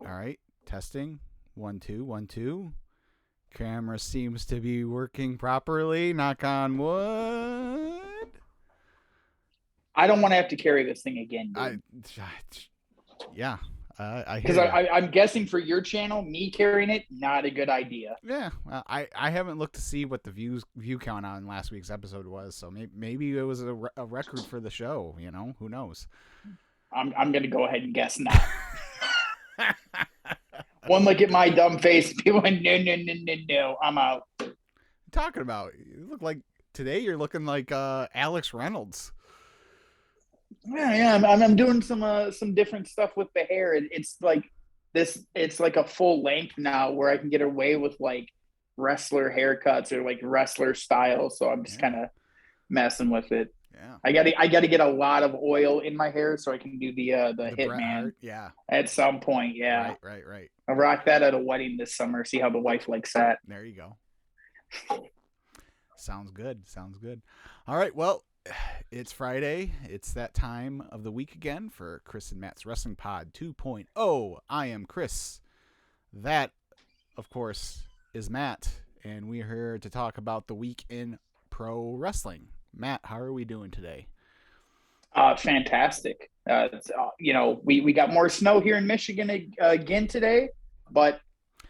All right. Testing. 1 2 1 2. Camera seems to be working properly. Knock on wood. I don't want to have to carry this thing again, I, dude. yeah, I hear Because you. I'm guessing for your channel, me carrying it, not a good idea. Yeah, well, I haven't looked to see what the view count on last week's episode was, so maybe it was a record for the show. You know, who knows? I'm gonna go ahead and guess not. One look at my dumb face, people went, no, I'm out. Talking about, you look like today. You're looking like Alex Reynolds. Yeah, I'm doing some different stuff with the hair. It's like this. It's like a full length now, where I can get away with like wrestler haircuts or like wrestler style. So I'm just Yeah, kind of messing with it. yeah. I gotta get a lot of oil in my hair so I can do the The Bret Hitman Hart. Yeah, at some point. Yeah, right. I'll rock that at a wedding this summer. See how the wife likes that. There you go. Sounds good. Sounds good. All right. Well, it's Friday. It's that time of the week again for Kris and Matt's Wrestling Pod 2.0. I am Kris. That, of course, is Matt. And we're here to talk about the week in pro wrestling. Matt, how are we doing today? Fantastic. We got more snow here in Michigan again today, but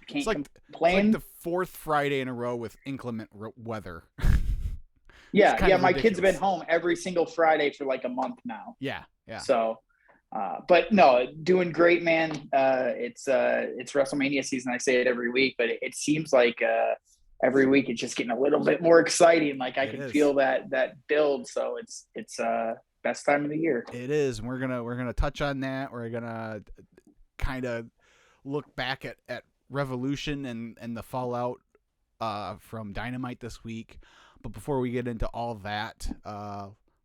It's can't like it's like complain. the fourth Friday in a row with inclement weather. It's Yeah, kind yeah. of My kids have been ridiculous. home every single Friday for like a month now. Yeah, yeah. So, but no, doing great, man. It's WrestleMania season. I say it every week, but it seems like every week it's just getting a little bit more exciting. Like I It can is. feel that build. So it's best time of the year. It is. And we're gonna touch on that. We're gonna kind of look back at Revolution and the fallout from Dynamite this week. But before we get into all that,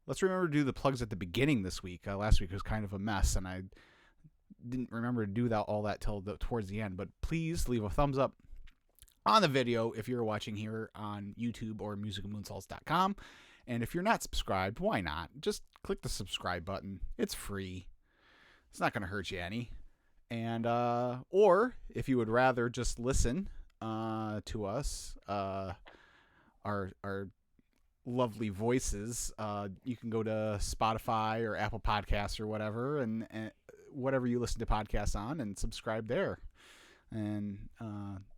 let's remember to do the plugs at the beginning this week. Last week was kind of a mess, and I didn't remember to do all that till towards the end. But please leave a thumbs up on the video if you're watching here on YouTube or musicandmoonsaults.com. And if you're not subscribed, why not? Just click the subscribe button. It's free. It's not going to hurt you any. And or if you would rather just listen to us, our lovely voices, you can go to Spotify or Apple Podcasts or whatever, and whatever you listen to podcasts on, and subscribe there, and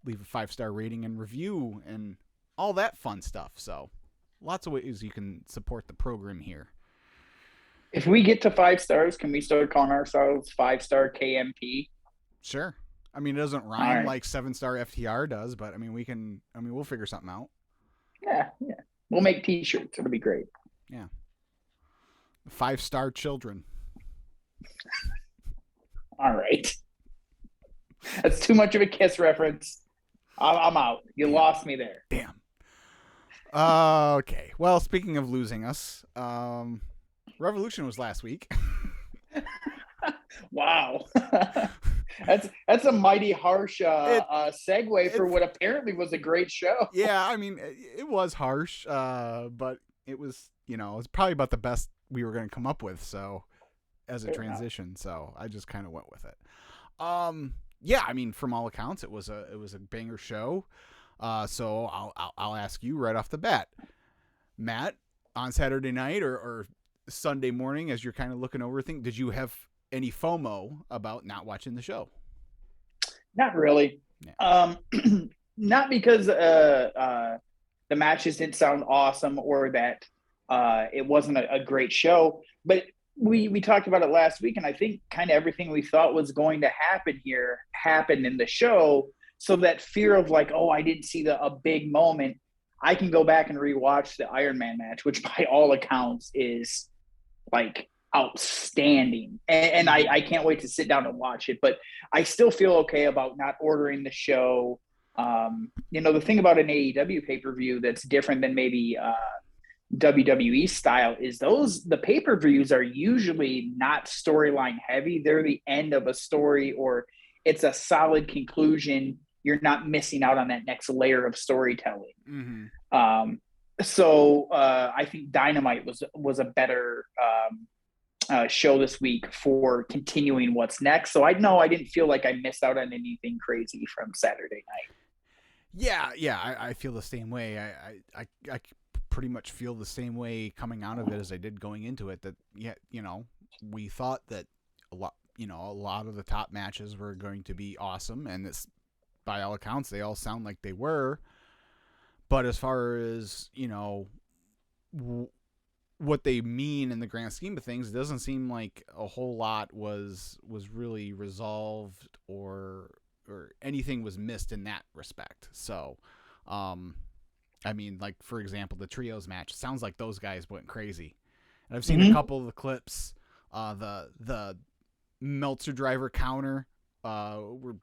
leave a 5-star rating and review and all that fun stuff. So lots of ways you can support the program here. If we get to 5 stars, can we start calling ourselves 5 star KMP? Sure. I mean, it doesn't All rhyme right. like 7-star FTR does, but I mean, we'll figure something out. Yeah. We'll make T-shirts. It'll be great. Yeah. 5-star children. All right. That's too much of a Kiss reference. I'm out. You Damn. lost me there. Damn. Okay. Well, speaking of losing us, Revolution was last week. Wow. That's a mighty harsh it, segue it, for what apparently was a great show. yeah, I mean, it was harsh, but it was, it was probably about the best we were going to come up with. So, as a Fair enough. transition, so I just kind of went with it. Yeah, I mean, from all accounts, it was a banger show. So I'll ask you right off the bat, Matt, on Saturday night or Sunday morning, as you're kind of looking over things, did you have any FOMO about not watching the show? Not really. Yeah. Not because the matches didn't sound awesome or that it wasn't a great show, but we talked about it last week, and I think kind of everything we thought was going to happen here happened in the show. So that fear of like, oh, I didn't see a big moment. I can go back and rewatch the Iron Man match, which by all accounts is like outstanding. And I can't wait to sit down and watch it. But I still feel okay about not ordering the show. The thing about an AEW pay-per-view that's different than maybe WWE style is the pay-per-views are usually not storyline heavy. They're the end of a story, or it's a solid conclusion. You're not missing out on that next layer of storytelling. Mm-hmm. So I think Dynamite was a better show this week for continuing what's next. So I know I didn't feel like I missed out on anything crazy from Saturday night. Yeah, I feel the same way. I pretty much feel the same way coming out of it as I did going into it. That we thought that a lot of the top matches were going to be awesome, and it's by all accounts they all sound like they were. But as far as what they mean in the grand scheme of things, it doesn't seem like a whole lot was really resolved or anything was missed in that respect. So, I mean, like for example, the trios match sounds like those guys went crazy. And I've seen a couple of the clips. The Meltzer driver counter, where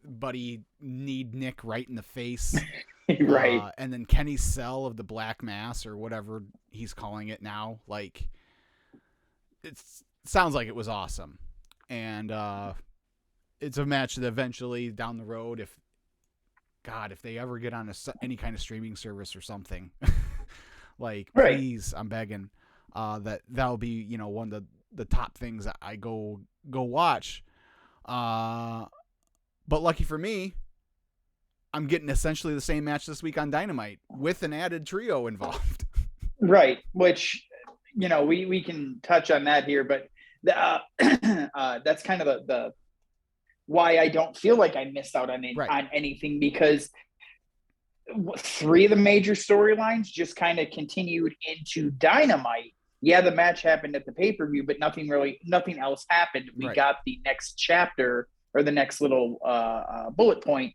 Buddy kneed Nick right in the face. Right. And then Kenny's sell of the Black Mass or whatever he's calling it now. Like, it sounds like it was awesome. And it's a match that eventually down the road, if they ever get on any kind of streaming service or something, like, right. Please, I'm begging, that'll be, one of the top things that I go watch. But lucky for me, I'm getting essentially the same match this week on Dynamite with an added trio involved. Right. Which, we can touch on that here, but that's kind of the why I don't feel like I missed out on anything, because 3 of the major storylines just kind of continued into Dynamite. Yeah, the match happened at the pay-per-view, but nothing else happened. We got the next chapter or the next little bullet point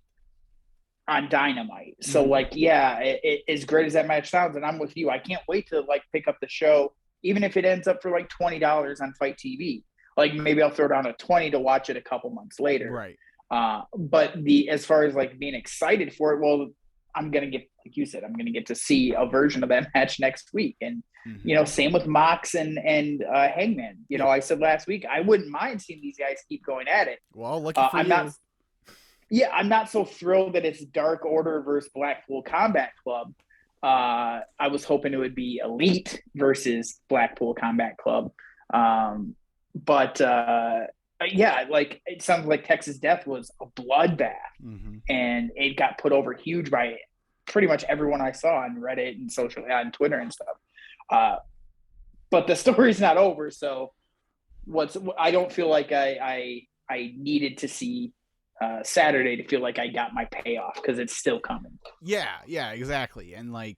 on Dynamite. So as great as that match sounds, and I'm with you, I can't wait to pick up the show, even if it ends up for $20 on Fight TV. Maybe I'll throw down a 20 to watch it a couple months later. Right. But as far as being excited for it, well, I'm going to get, like you said, I'm going to get to see a version of that match next week. And, same with Mox and Hangman. I said last week, I wouldn't mind seeing these guys keep going at it. Well, lucky for you. I'm not so thrilled that it's Dark Order versus Blackpool Combat Club. I was hoping it would be Elite versus Blackpool Combat Club. But it sounds like Texas Death was a bloodbath, and it got put over huge by pretty much everyone I saw on Reddit and on Twitter and stuff. But the story's not over, so I don't feel like I needed to see Saturday to feel like I got my payoff, because it's still coming. Yeah, exactly. And I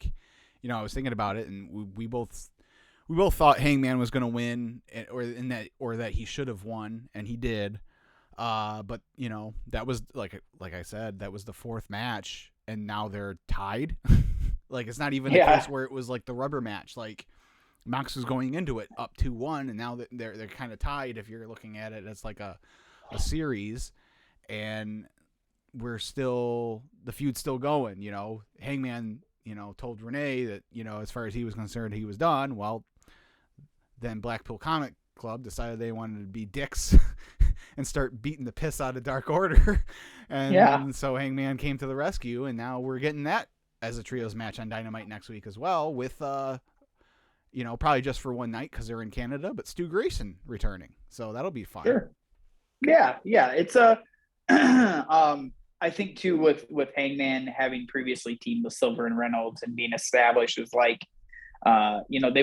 was thinking about it, and we both thought Hangman was going to win, or that he should have won, and he did. But that was like I said, that was the 4th match, and now they're tied. It's not even the case where it was the rubber match. Mox was going into it up 2-1, and now they're kind of tied. If you're looking at it as a series, and the feud's still going. Hangman, told Renee that as far as he was concerned, he was done. Well, then Blackpool Comic Club decided they wanted to be dicks and start beating the piss out of Dark Order. And so Hangman came to the rescue, and now we're getting that as a trios match on Dynamite next week as well, with probably just for one night because they're in Canada, but Stu Grayson returning. So that'll be fun. Sure. Yeah. It's I think too, with Hangman having previously teamed with Silver and Reynolds and being established as they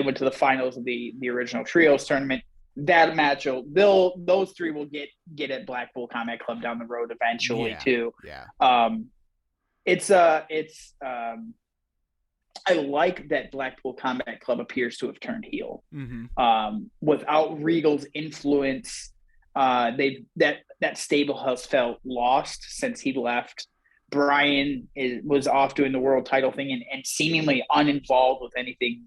went to the finals of the original trios tournament. That match, those 3 will get at Blackpool Combat Club down the road eventually too. Yeah. I like that Blackpool Combat Club appears to have turned heel. Without Regal's influence, that stable has felt lost since he left. Brian was off doing the world title thing and seemingly uninvolved with anything,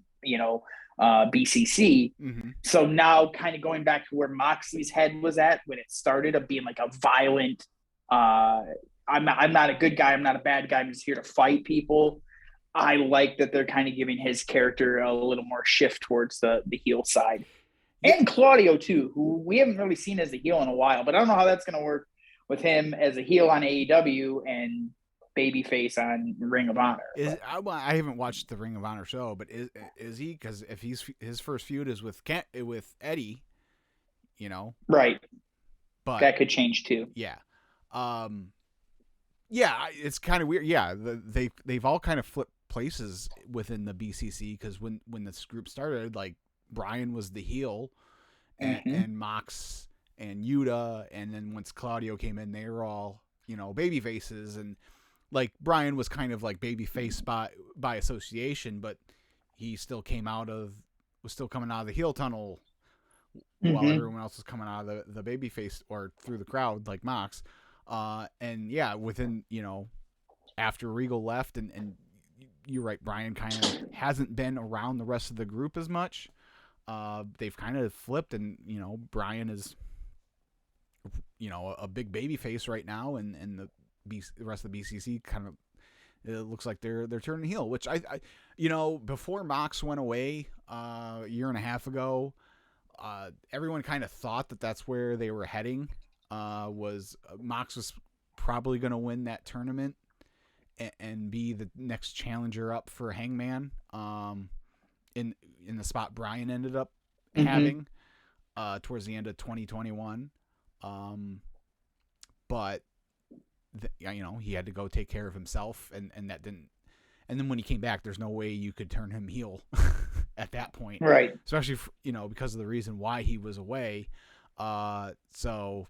BCC. So now kind of going back to where Moxley's head was at when it started, of being a violent, I'm not a good guy, I'm not a bad guy, I'm just here to fight people. I like that they're kind of giving his character a little more shift towards the heel side. And Claudio too, who we haven't really seen as a heel in a while, but I don't know how that's going to work with him as a heel on AEW and babyface on Ring of Honor. I haven't watched the Ring of Honor show, but is he? Because if his first feud is with Eddie, Right. But that could change too. Yeah. Yeah, it's kind of weird. Yeah, they've all kind of flipped places within the BCC, because when this group started, like, Brian was the heel, and Mox and Yuta, and then once Claudio came in, they were all, baby faces, and like Brian was kind of like baby face by association, but he still was still coming out of the heel tunnel while everyone else was coming out of the baby face or through the crowd, like Mox. And yeah, within, after Regal left, and you're right, Brian kind of hasn't been around the rest of the group as much. They've kind of flipped, and Brian is a big baby face right now, and the rest of the BCC kind of, it looks like they're turning heel, which I before Mox went away a year and a half ago, everyone kind of thought that that's where they were heading. Was Mox was probably going to win that tournament and be the next challenger up for Hangman, in the spot Brian ended up having towards the end of 2021. But he had to go take care of himself, and that didn't. And then when he came back, there's no way you could turn him heel at that point, right? Especially because of the reason why he was away. So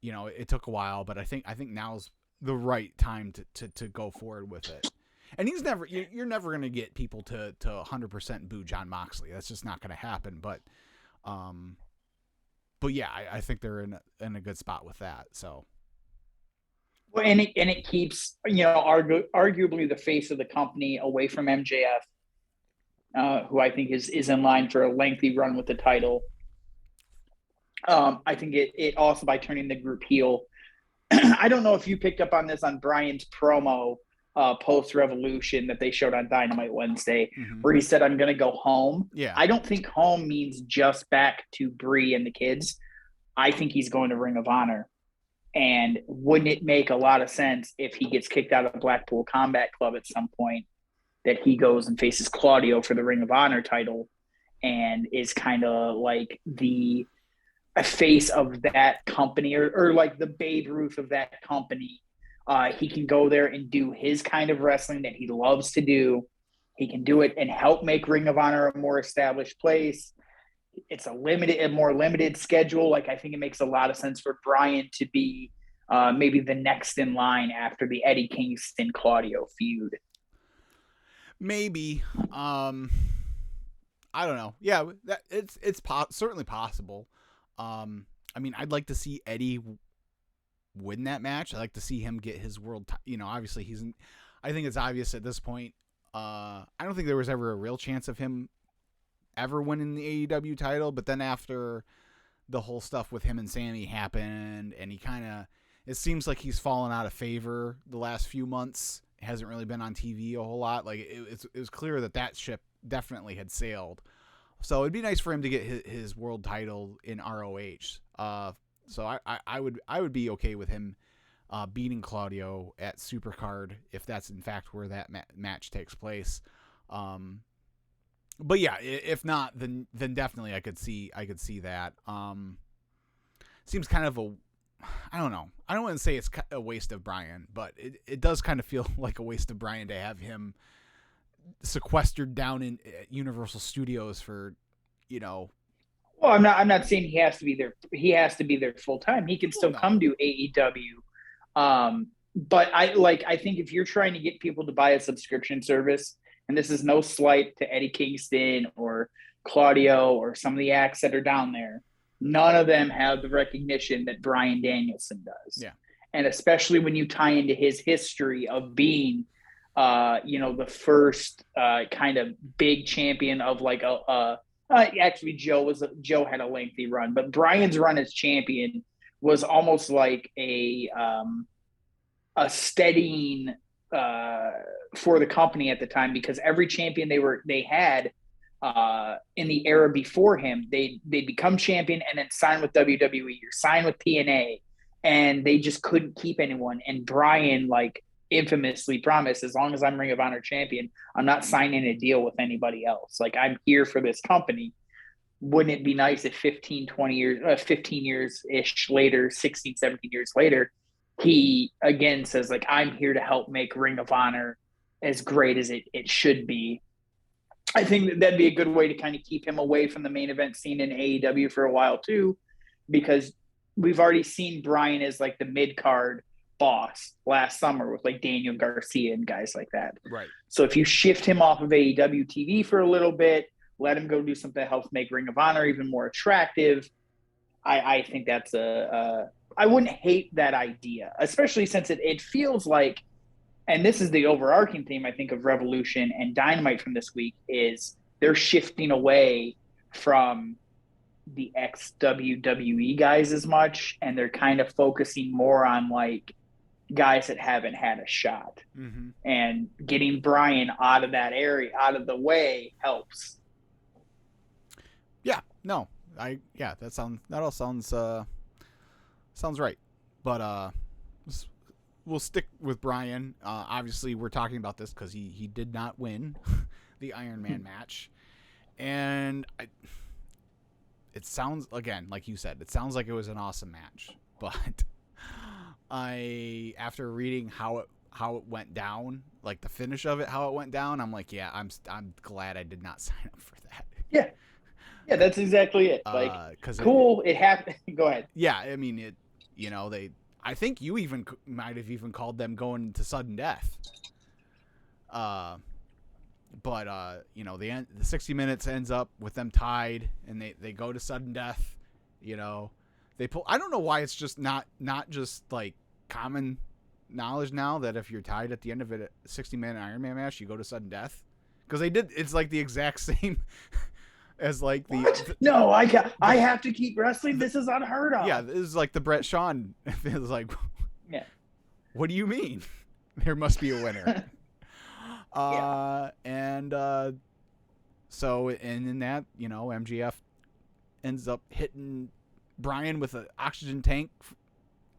it took a while, but I think now's the right time to go forward with it. And you're never going to get people to 100% boo Jon Moxley. That's just not going to happen. But yeah, I think they're in a good spot with that. So. Well, and it keeps, arguably the face of the company away from MJF, who I think is in line for a lengthy run with the title. I think it also, by turning the group heel, I don't know if you picked up on this on Brian's promo post Revolution that they showed on Dynamite Wednesday, where he said, "I'm going to go home." Yeah. I don't think home means just back to Bree and the kids. I think he's going to Ring of Honor. And wouldn't it make a lot of sense if he gets kicked out of Blackpool Combat Club at some point, that he goes and faces Claudio for the Ring of Honor title and is kind of like the face of that company, or like the Babe Ruth of that company. He can go there and do his kind of wrestling that he loves to do. He can do it and help make Ring of Honor a more established place. It's a more limited schedule. Like, I think it makes a lot of sense for Brian to be maybe the next in line after the Eddie Kingston Claudio feud. Maybe. I don't know. Yeah, it's certainly possible. I mean, I'd like to see Eddie win that match. I'd like to see him get his world. Obviously I think it's obvious at this point. I don't think there was ever a real chance of him ever winning the AEW title, but then after the whole stuff with him and Sami happened, and it seems like he's fallen out of favor the last few months. It hasn't really been on TV a whole lot. Like, it was clear that ship definitely had sailed. So it'd be nice for him to get his world title in ROH. So I would be okay with him beating Claudio at Supercard if that's in fact where that match takes place. But yeah, if not, then definitely I could see that. Seems kind of I don't know. I don't want to say it's a waste of Brian, but it does kind of feel like a waste of Brian to have him sequestered down in Universal Studios for, Well, I'm not saying he has to be there. He has to be there full time. He can still come to AEW. But I think if you're trying to get people to buy a subscription service, and this is no slight to Eddie Kingston or Claudio or some of the acts that are down there, none of them have the recognition that Bryan Danielson does. Yeah. And especially when you tie into his history of being, the first kind of big champion of like actually Joe had a lengthy run, but Bryan's run as champion was almost like a steadying for the company at the time, because every champion they had in the era before him, they become champion and then sign with WWE or sign with TNA, and they just couldn't keep anyone. And Bryan, like, infamously promised, as long as I'm Ring of Honor champion, I'm not signing a deal with anybody else. Like, I'm here for this company. wouldn't it be nice if 15 years ish later, 16, 17 years later, he again says, like, I'm here to help make Ring of Honor as great as it should be. I think that'd be a good way to kind of keep him away from the main event scene in AEW for a while too, because we've already seen Brian as like the mid card boss last summer with like Daniel Garcia and guys like that. Right. So if you shift him off of AEW TV for a little bit, let him go do something that helps make Ring of Honor even more attractive, I think that's I wouldn't hate that idea, especially since it feels like, and this is the overarching theme, I think, of Revolution and Dynamite from this week, is they're shifting away from the ex-WWE guys as much, and they're kind of focusing more on, like, guys that haven't had a shot. Mm-hmm. And getting Brian out of that area, out of the way, helps. Yeah, no, that all sounds right, but we'll stick with Brian. Obviously, we're talking about this because he did not win the Iron Man match, and it sounds, again, like you said, it sounds like it was an awesome match, but after reading how it went down, like the finish of it, how it went down, I'm like, yeah, I'm glad I did not sign up for that. Yeah. Yeah, that's exactly it. Like, cool, it happened. Go ahead. Yeah, I mean, I think you even might have even called them going to sudden death. But the 60 minutes ends up with them tied, and they go to sudden death. They pull. I don't know why it's just not just like common knowledge now that if you're tied at the end of a 60-minute Iron Man match, you go to sudden death, because they did. It's like the exact same. As like no, I have to keep wrestling. This is unheard of. Yeah, this is like the Brett Shawn. It was like, yeah. What do you mean? There must be a winner. So in that, MGF ends up hitting Brian with an oxygen tank,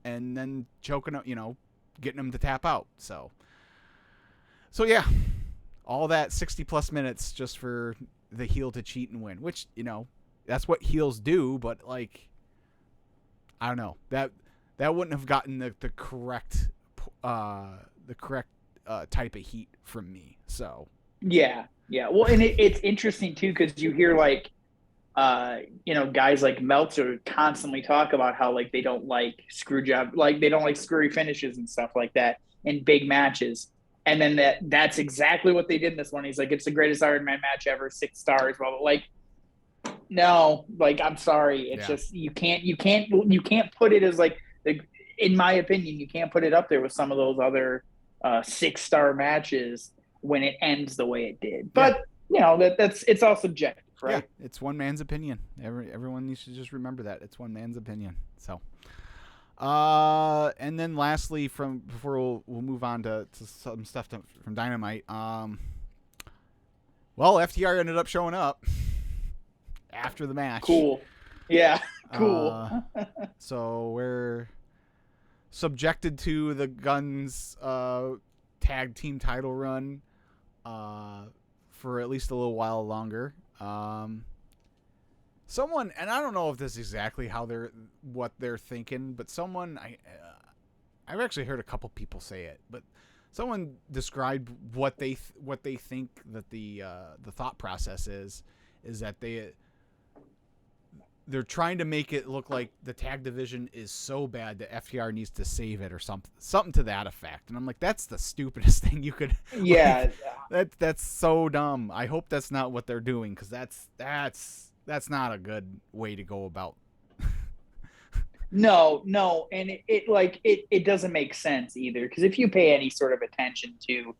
and then choking up, getting him to tap out. So yeah, all that 60+ minutes just for the heel to cheat and win, which, that's what heels do, but like, I don't know, that wouldn't have gotten the correct type of heat from me. So yeah. Well, and it's interesting too, because you hear like guys like Meltzer constantly talk about how like they don't like screw job, like they don't like screwy finishes and stuff like that in big matches. And then that's exactly what they did in this one. He's like, it's the greatest Iron Man match ever, 6 stars. Well, like, no, like, I'm sorry. It's just, you can't put it as like, in my opinion, you can't put it up there with some of those other 6-star matches when it ends the way it did. But, it's all subjective, right? Yeah, it's one man's opinion. Everyone needs to just remember that. It's one man's opinion. So. And then lastly, before we'll move on to some stuff from Dynamite. Well, FTR ended up showing up after the match. Cool. Yeah. Cool. So we're subjected to the Guns tag team title run for at least a little while longer. Someone, and I don't know if this is exactly what they're thinking, but someone, I've actually heard a couple people say it, but someone described what they think that the thought process is that they're trying to make it look like the tag division is so bad that FTR needs to save it or something to that effect. And I'm like, that's the stupidest thing you could. Yeah, that's so dumb. I hope that's not what they're doing, because that's not a good way to go about. No, and it doesn't make sense either, because if you pay any sort of attention to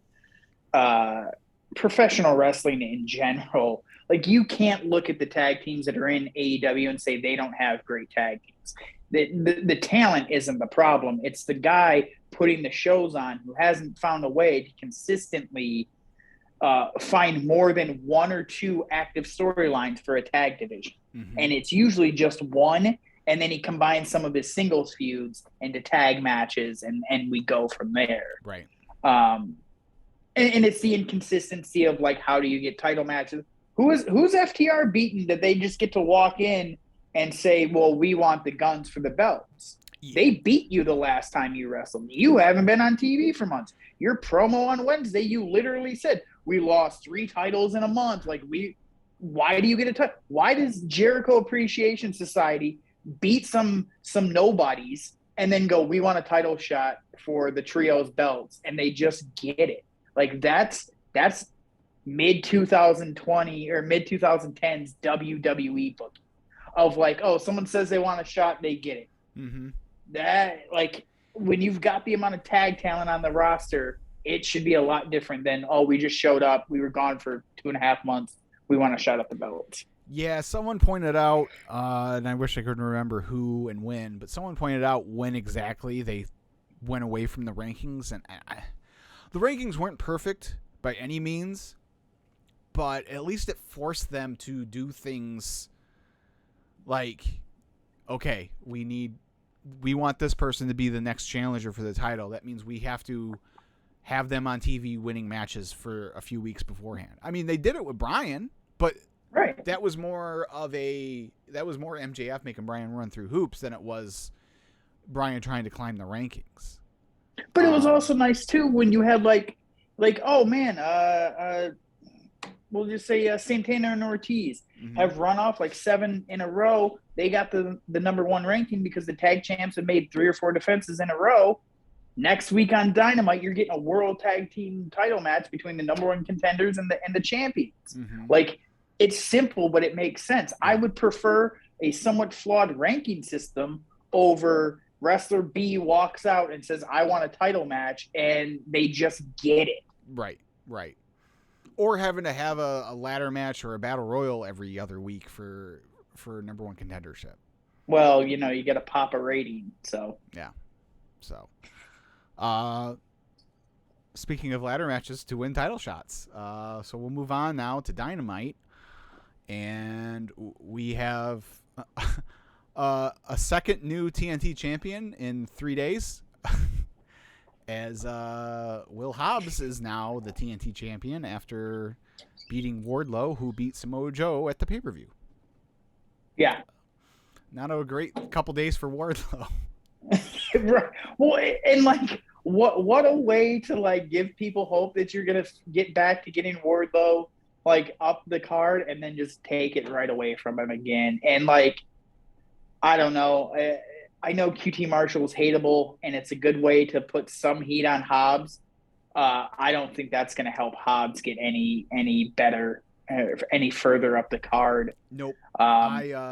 professional wrestling in general, like, you can't look at the tag teams that are in AEW and say they don't have great tag teams. The talent isn't the problem. It's the guy putting the shows on who hasn't found a way to consistently find more than 1 or 2 active storylines for a tag division. Mm-hmm. And it's usually just one, and then he combines some of his singles feuds into tag matches, and we go from there. Right. And it's the inconsistency of, like, how do you get title matches? who's FTR beaten that they just get to walk in and say, well, we want the guns for the belts? Yeah. They beat you the last time you wrestled. You haven't been on TV for months. Your promo on Wednesday, you literally said, we lost 3 titles in a month. Like, why do you get a title? Why does Jericho Appreciation Society beat some nobodies and then go, we want a title shot for the trio's belts, and they just get it? Like, that's mid 2020 or mid 2010s WWE booking of like, oh, someone says they want a shot, they get it. Mm-hmm. That, like, when you've got the amount of tag talent on the roster, it should be a lot different than, oh, we just showed up, we were gone for 2.5 months, we want to shut up the belts. Yeah, someone pointed out, and I wish I could remember who and when, but someone pointed out when exactly they went away from the rankings, and the rankings weren't perfect by any means, but at least it forced them to do things like, okay, we want this person to be the next challenger for the title. That means we have to have them on TV winning matches for a few weeks beforehand. I mean, they did it with Bryan, but right, that was more MJF making Bryan run through hoops than it was Bryan trying to climb the rankings. But it was also nice too when you had like oh man, we'll just say Santana and Ortiz have run off like 7 in a row. They got the number 1 ranking because the tag champs have made 3 or 4 defenses in a row. Next week on Dynamite, you're getting a world tag team title match between the number 1 contenders and the champions. Mm-hmm. Like, it's simple, but it makes sense. I would prefer a somewhat flawed ranking system over wrestler B walks out and says, I want a title match, and they just get it. Right. Or having to have a ladder match or a battle royal every other week for number 1 contendership. Well, you got to pop a rating, so. Yeah. So, speaking of ladder matches to win title shots, so we'll move on now to Dynamite, and we have a second new TNT champion in 3 days, as Will Hobbs is now the TNT champion after beating Wardlow, who beat Samoa Joe at the pay-per-view. Yeah. Not a great couple days for Wardlow. Well, and like, what a way to like give people hope that you're gonna get back to getting Wardlow like up the card and then just take it right away from him again. And like, I don't know. I know QT Marshall's hateable, and it's a good way to put some heat on Hobbs. I don't think that's going to help Hobbs get any better, any further up the card. Nope.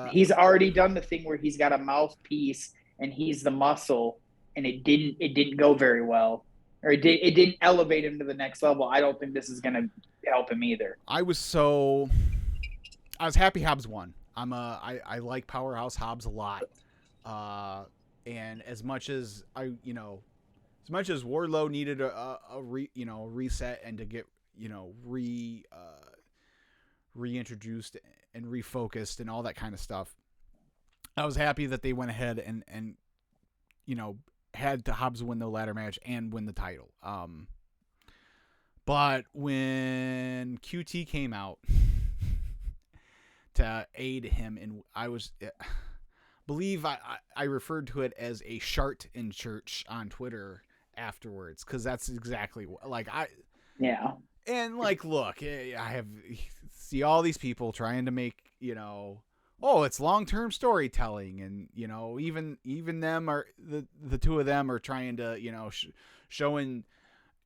He's already done the thing where he's got a mouthpiece and he's the muscle, and it didn't go very well, or it didn't elevate him to the next level. I don't think this is going to help him either. I was happy Hobbs won. I like Powerhouse Hobbs a lot. And as much as Wardlow needed a reset and to get reintroduced and refocused and all that kind of stuff, I was happy that they went ahead and had to Hobbs win the ladder match and win the title. But when QT came out to aid him, and I believe I referred to it as a shart in church on Twitter afterwards, because that's exactly yeah. And like, look, I see all these people trying to make it's long-term storytelling, and even them are the two of them are trying to showing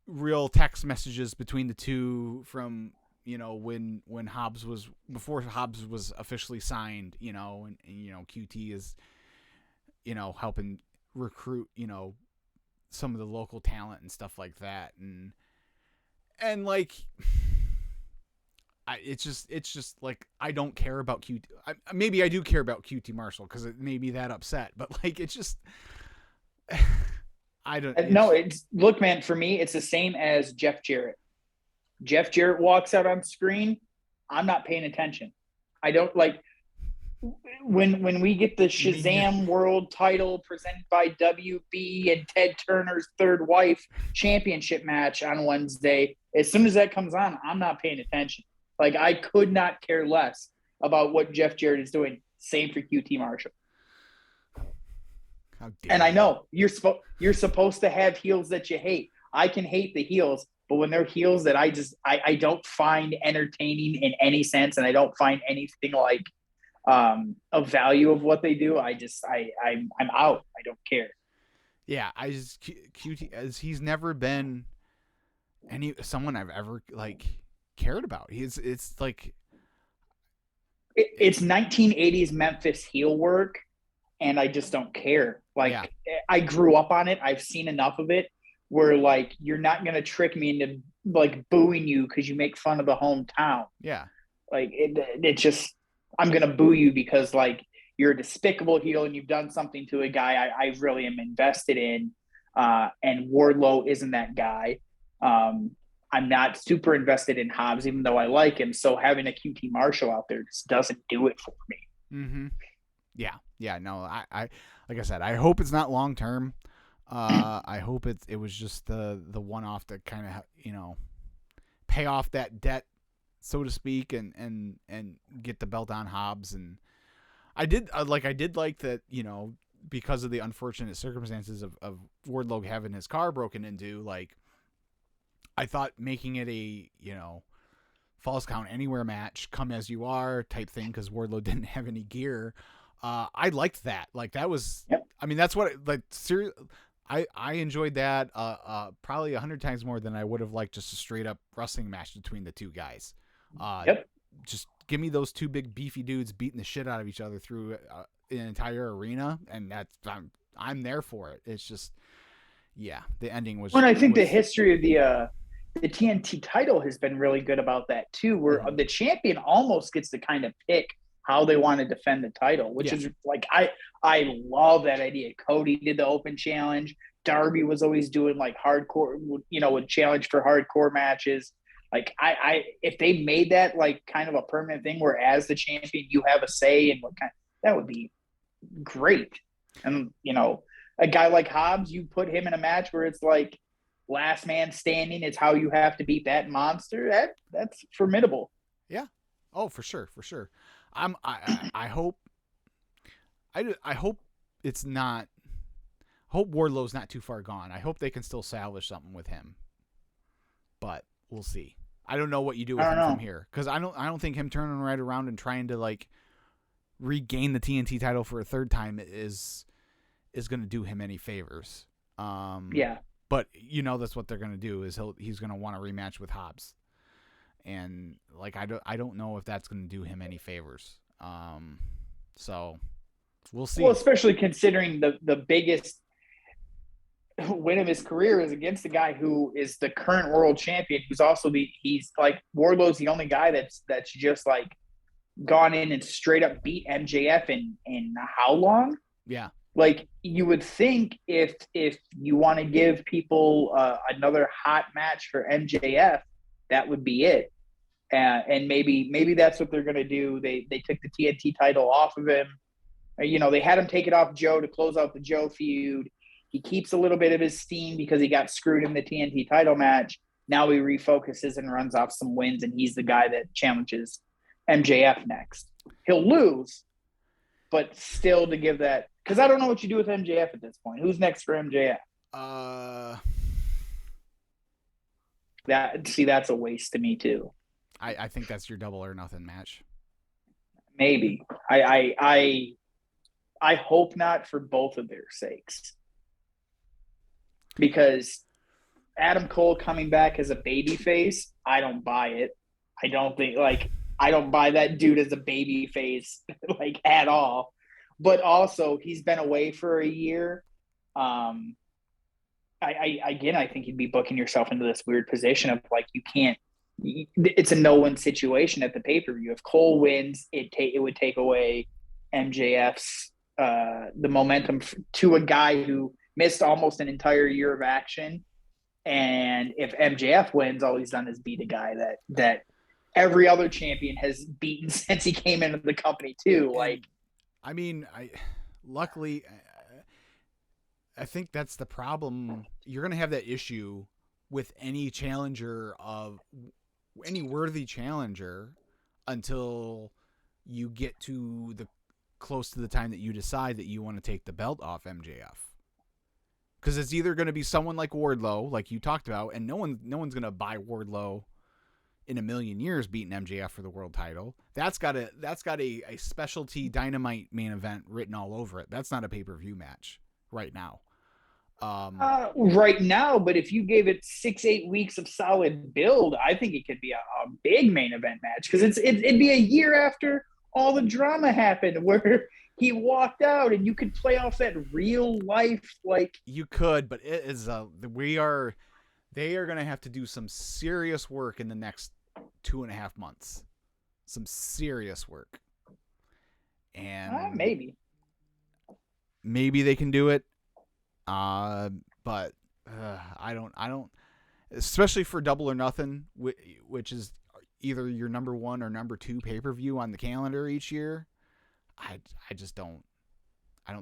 real text messages between the two from when Hobbs was, before Hobbs was officially signed, and QT is helping recruit some of the local talent and stuff like that, and like it's just like, I don't care about QT. Maybe I do care about QT Marshall because it made me that upset, but like, it's just I don't know. Look, man, for me it's the same as Jeff Jarrett. Jeff Jarrett walks out on screen, I'm not paying attention. I don't like when we get the Shazam World title presented by WB and Ted Turner's third wife championship match on Wednesday. As soon as that comes on, I'm not paying attention. Like, I could not care less about what Jeff Jarrett is doing. Same for QT Marshall. How dare And I you. know you're supposed to have heels that you hate. I can hate the heels, but when they're heels that I don't find entertaining in any sense, and I don't find anything like a value of what they do, I'm out. I don't care. Yeah, I just QT as he's never been someone I've ever like cared about. It's like It's 1980s Memphis heel work, and I just don't care. Like, yeah. I grew up on it. I've seen enough of it where, like, you're not going to trick me into, like, booing you because you make fun of the hometown. Yeah. Like, it just, I'm going to boo you because, like, you're a despicable heel and you've done something to a guy I really am invested in. And Wardlow isn't that guy. I'm not super invested in Hobbs, even though I like him. So having a QT Marshall out there just doesn't do it for me. Mm-hmm. Yeah. No, I like I said, I hope it's not long term. I hope it was just the one off to kind of pay off that debt, so to speak, and get the belt on Hobbs. And I did like that, because of the unfortunate circumstances of Wardlow having his car broken into, like, I thought making it a falls count anywhere match, come as you are type thing, because Wardlow didn't have any gear. I liked that. Like, that was, Yep. I mean, that's what, I enjoyed that probably 100 times more than I would have liked just a straight up wrestling match between the two guys. Yep. Just give me those two big beefy dudes beating the shit out of each other through an entire arena, and I'm there for it. It's just, yeah, the ending was. Well, I think the history of the TNT title has been really good about that too, where the champion almost gets to kind of pick how they want to defend the title, which is like, I love that idea. Cody did the open challenge. Darby was always doing like hardcore, would challenge for hardcore matches. Like, if they made that like kind of a permanent thing where as the champion you have a say in what kind, that would be great. And a guy like Hobbs, you put him in a match where it's like last man standing. It's how you have to beat that monster. That's formidable. Yeah. Oh, for sure. I hope. I hope it's not. Hope Wardlow's not too far gone. I hope they can still salvage something with him. But we'll see. I don't know what you do with him from here, because I don't think him turning right around and trying to like regain the TNT title for a third time is going to do him any favors. Yeah. But that's what they're going to do is he's going to want a rematch with Hobbs. And like I don't know if that's going to do him any favors. So we'll see. Well, especially considering the biggest win of his career is against the guy who is the current world champion, who's also he's like, Wardlow's the only guy that's just like gone in and straight up beat MJF in how long? Yeah. Like, you would think if you want to give people another hot match for MJF, that would be it. And maybe that's what they're going to do. They took the TNT title off of him. They had him take it off Joe to close out the Joe feud. He keeps a little bit of his steam because he got screwed in the TNT title match. Now he refocuses and runs off some wins, and he's the guy that challenges MJF next. He'll lose, but still to give that, because I don't know what you do with MJF at this point. Who's next for MJF? That's a waste to me too. I think that's your double or nothing match. Maybe. I hope not, for both of their sakes. Because Adam Cole coming back as a babyface, I don't buy it. I don't buy that dude as a babyface like at all. But also, he's been away for a year. I think you'd be booking yourself into this weird position of like, you can't. It's a no-win situation at the pay-per-view. If Cole wins, it would take away MJF's the momentum to a guy who missed almost an entire year of action. And if MJF wins, all he's done is beat a guy that every other champion has beaten since he came into the company too. Like, I mean, luckily, I think that's the problem. You're going to have that issue with any challenger of any worthy challenger until you get to the close to the time that you decide that you want to take the belt off MJF. Because it's either going to be someone like Wardlow, like you talked about, and no one's going to buy Wardlow in a million years beating MJF for the world title. That's got a specialty Dynamite main event written all over it. That's not a pay-per-view match right now. Right now, but if you gave it 6-8 weeks of solid build, I think it could be a big main event match, because it'd be a year after all the drama happened where he walked out, and you could play off that real life, like you could, but it is they are going to have to do some serious work in the next 2.5 months. Some serious work. And maybe they can do it. But I don't, especially for Double or Nothing, which is either your number 1 or number 2 pay-per-view on the calendar each year. I just don't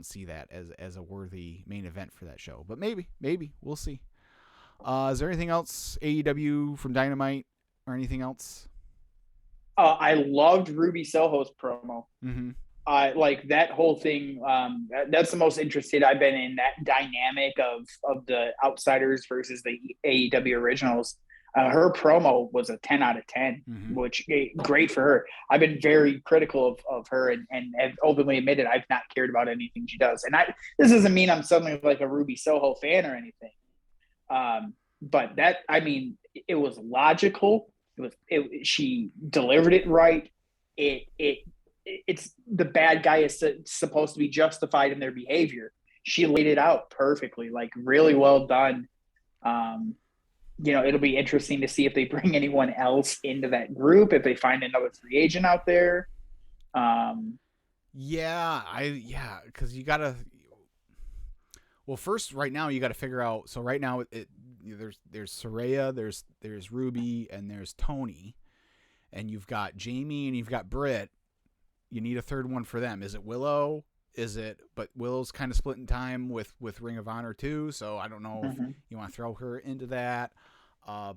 see that as a worthy main event for that show. But maybe we'll see. Is there anything else AEW from Dynamite or anything else? I loved Ruby Soho's promo. Mm-hmm. Like that whole thing. That's the most interested I've been in, that dynamic of the outsiders versus the AEW originals. Her promo was a 10 out of 10, mm-hmm. which great for her. I've been very critical of her and have openly admitted I've not cared about anything she does. And this doesn't mean I'm suddenly like a Ruby Soho fan or anything. But that, I mean, it was logical. She delivered it right. It's the bad guy is supposed to be justified in their behavior. She laid it out perfectly, like really well done. It'll be interesting to see if they bring anyone else into that group, if they find another free agent out there. Because you gotta. Well, first, right now you got to figure out. So right now, there's Saraya, there's Ruby, and there's Tony, and you've got Jamie and you've got Britt. You need a third one for them. Is it Willow? But Willow's kind of split in time with Ring of Honor too, so I don't know if you want to throw her into that. I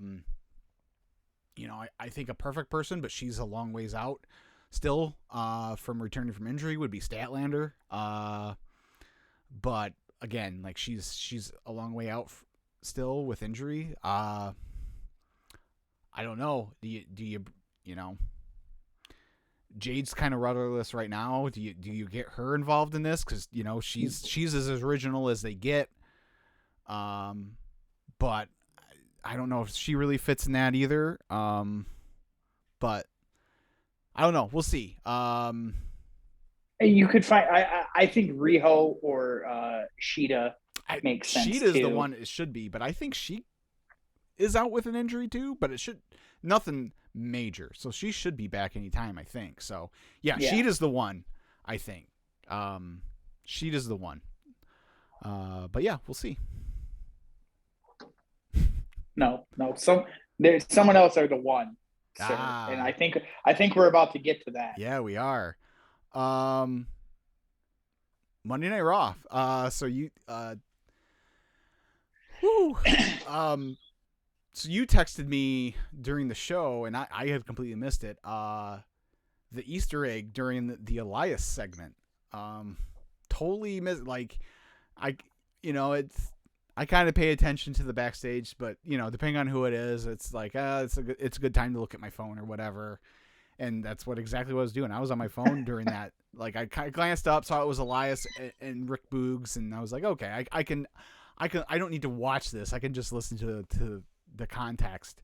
think a perfect person, but she's a long ways out still from returning from injury would be Statlander. But again, like she's a long way out still with injury. I don't know. Do you Jade's kind of rudderless right now. Do you get her involved in this? Because she's as original as they get. But I don't know if she really fits in that either. But I don't know. We'll see. You could find. I think Riho or Shida makes sense. Shida's too. The one it should be, but I think she is out with an injury too. But it should nothing major, so she should be back anytime, I think. So yeah. Shida's the one, I think. Shida's the one. But yeah, we'll see. No. There's someone else are the one. Sir. And I think we're about to get to that. Yeah, we are. Monday Night Raw. So you so you texted me during the show, and I had completely missed it. The Easter egg during the Elias segment. Totally missed. Like, I kind of pay attention to the backstage, but depending on who it is, it's like it's a good time to look at my phone or whatever. And that's exactly what I was doing. I was on my phone during that. Like, I kind of glanced up, saw it was Elias and Rick Boogs, and I was like, okay, I don't need to watch this. I can just listen to the context.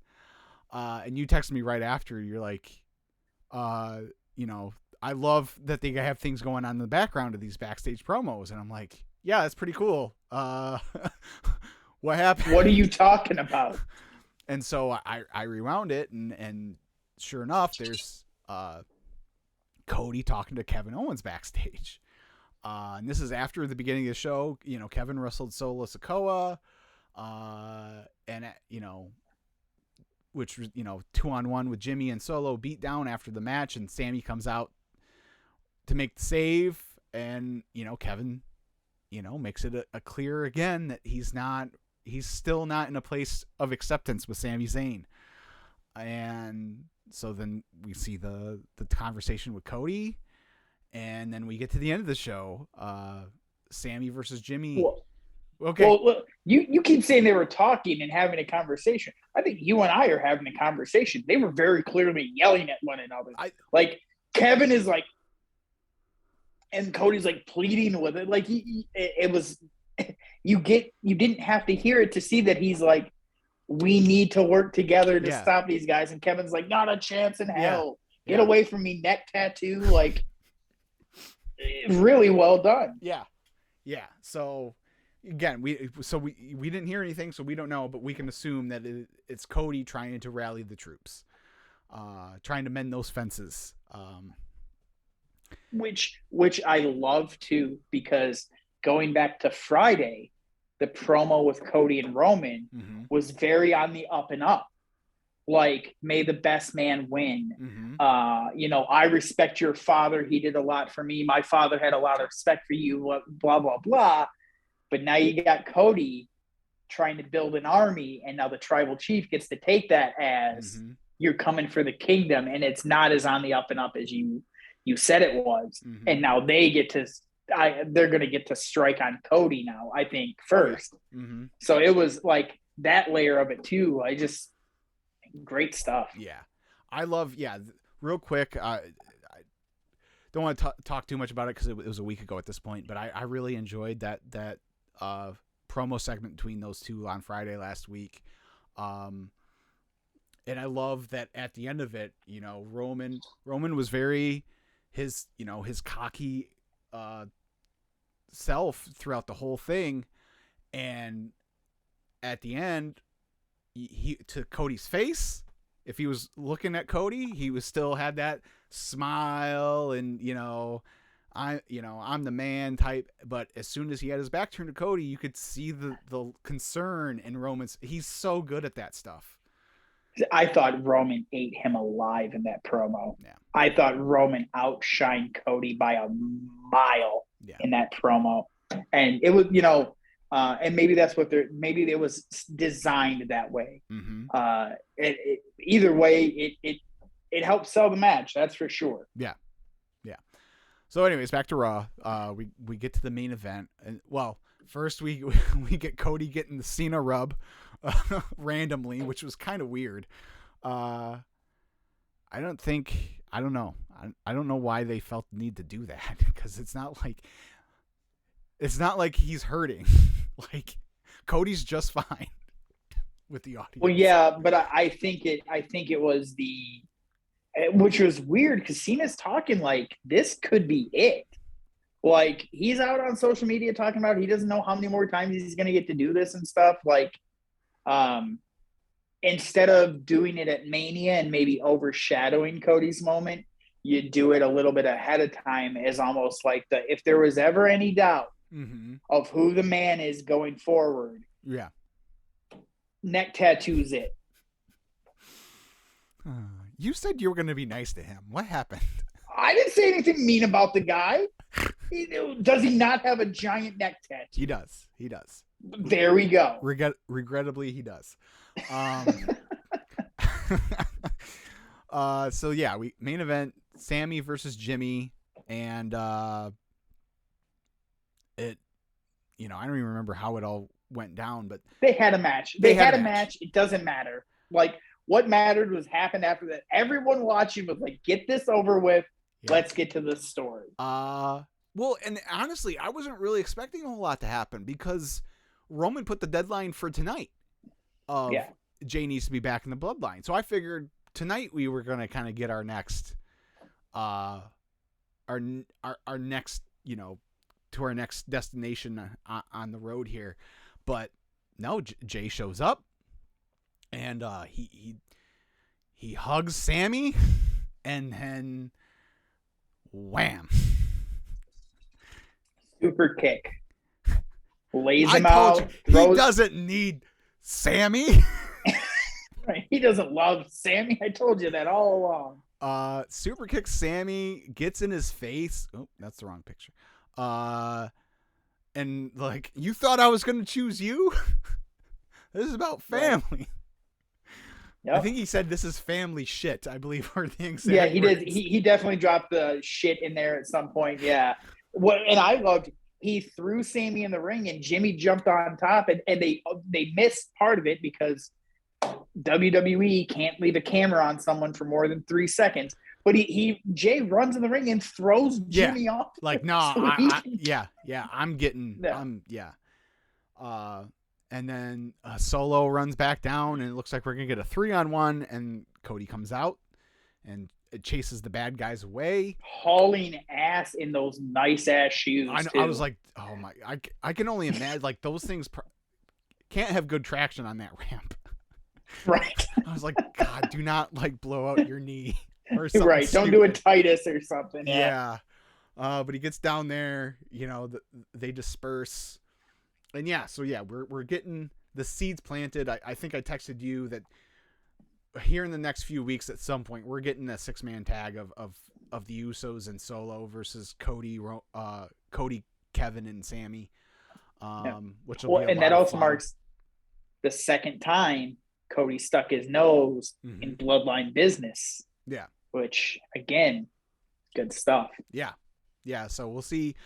And you texted me right after. You're like, I love that they have things going on in the background of these backstage promos. And I'm like, yeah, that's pretty cool. What happened? What are you talking about? And so I rewound it, and sure enough, there's Cody talking to Kevin Owens backstage. And this is after the beginning of the show. Kevin wrestled Solo Sikoa, and which was 2-on-1 with Jimmy and Solo, beat down after the match, and Sami comes out to make the save, and Kevin makes it a clear again that he's still not in a place of acceptance with Sami Zayn. And so then we see the conversation with Cody, and then we get to the end of the show. Sami versus Jimmy. Well, Okay. Well, look, you keep saying they were talking and having a conversation. I think you and I are having a conversation. They were very clearly yelling at one another. Like Kevin is like, and Cody's like pleading with it. Like it was, you didn't have to hear it to see that he's like, we need to work together to stop these guys. And Kevin's like, not a chance in hell. Get away from me, neck tattoo. Like, really well done. Yeah. Yeah. So again, we didn't hear anything, so we don't know, but we can assume that it's Cody trying to rally the troops, trying to mend those fences. Which I love too, because going back to Friday, the promo with Cody and Roman was very on the up and up. Like, may the best man win. I respect your father. He did a lot for me. My father had a lot of respect for you, blah, blah, blah. But now you got Cody trying to build an army, and now the tribal chief gets to take that as you're coming for the kingdom, and it's not as on the up and up as you said it was. And now they get to they're going to get to strike on Cody now, I think, first. So it was like that layer of it too. Great stuff. Yeah. I love, real quick. I don't want to talk too much about it because it was a week ago at this point, but I really enjoyed that promo segment between those two on Friday last week. And I love that at the end of it, Roman was very his cocky self throughout the whole thing. And at the end, he to Cody's face, if he was looking at Cody, he was still had that smile and, I'm the man type. But as soon as he had his back turned to Cody, you could see the concern in Roman's. He's so good at that stuff. I thought Roman ate him alive in that promo. Yeah. I thought Roman outshined Cody by a mile in that promo. And it was, and maybe that's what maybe it was designed that way. Either way, it helped sell the match. That's for sure. Yeah. Yeah. So anyways, back to Raw. We get to the main event, and first we get Cody getting the Cena rub randomly, which was kind of weird. I don't know why they felt the need to do that, because it's not like he's hurting. Like, Cody's just fine with the audience. Well, yeah, but I think it was which was weird, because Cena's talking like this could be it. Like, he's out on social media talking about he doesn't know how many more times he's going to get to do this and stuff. Like, instead of doing it at Mania and maybe overshadowing Cody's moment, you do it a little bit ahead of time, as almost like if there was ever any doubt of who the man is going forward. Yeah. Neck tattoos it. You said you were going to be nice to him. What happened? I didn't say anything mean about the guy. Does he not have a giant neck tattoo? He does. He does. There we go. Regrettably, he does. So yeah, main event, Sami versus Jimmy, and I don't even remember how it all went down, but they had a match. They had a match. It doesn't matter. Like, what mattered was happened after that. Everyone watching was like, get this over with. Yeah. Let's get to the story. Well, and honestly, I wasn't really expecting a whole lot to happen, because Roman put the deadline for tonight of Jay needs to be back in the Bloodline. So I figured tonight we were going to kind of get our next, our next, to our next destination on the road here. But no, Jay shows up, and he hugs Sami, and then wham. Super kick. Lays him out. He doesn't need Sami. Right. He doesn't love Sami. I told you that all along. Super kick Sami, gets in his face. Oh, that's the wrong picture. And like, you thought I was going to choose you? This is about family. Yep. I think he said this is family shit, I believe, are the exact Yeah, he words. did. He definitely dropped the shit in there at some point. Yeah. And I loved he threw Sami in the ring and Jimmy jumped on top and they missed part of it because WWE can't leave a camera on someone for more than 3 seconds. But Jay runs in the ring and throws Jimmy off. Like, no, I'm getting, Yeah. And then Solo runs back down, and it looks like we're going to get a 3-on-1, and Cody comes out and it chases the bad guys away. Hauling ass in those nice-ass shoes, I was like, oh, my, I can only imagine, like, those things can't have good traction on that ramp. Right. I was like, God, do not, like, blow out your knee or something. Right, don't do a Titus or something. Yeah. But he gets down there, you know, they disperse. And we're getting the seeds planted. I think I texted you that here in the next few weeks at some point we're getting a 6-man tag of the Usos and Solo versus Cody, Kevin, and Sami. Which will be a lot that of also fun. marks the second time Cody stuck his nose in Bloodline business. Yeah, which again, good stuff. Yeah. So we'll see.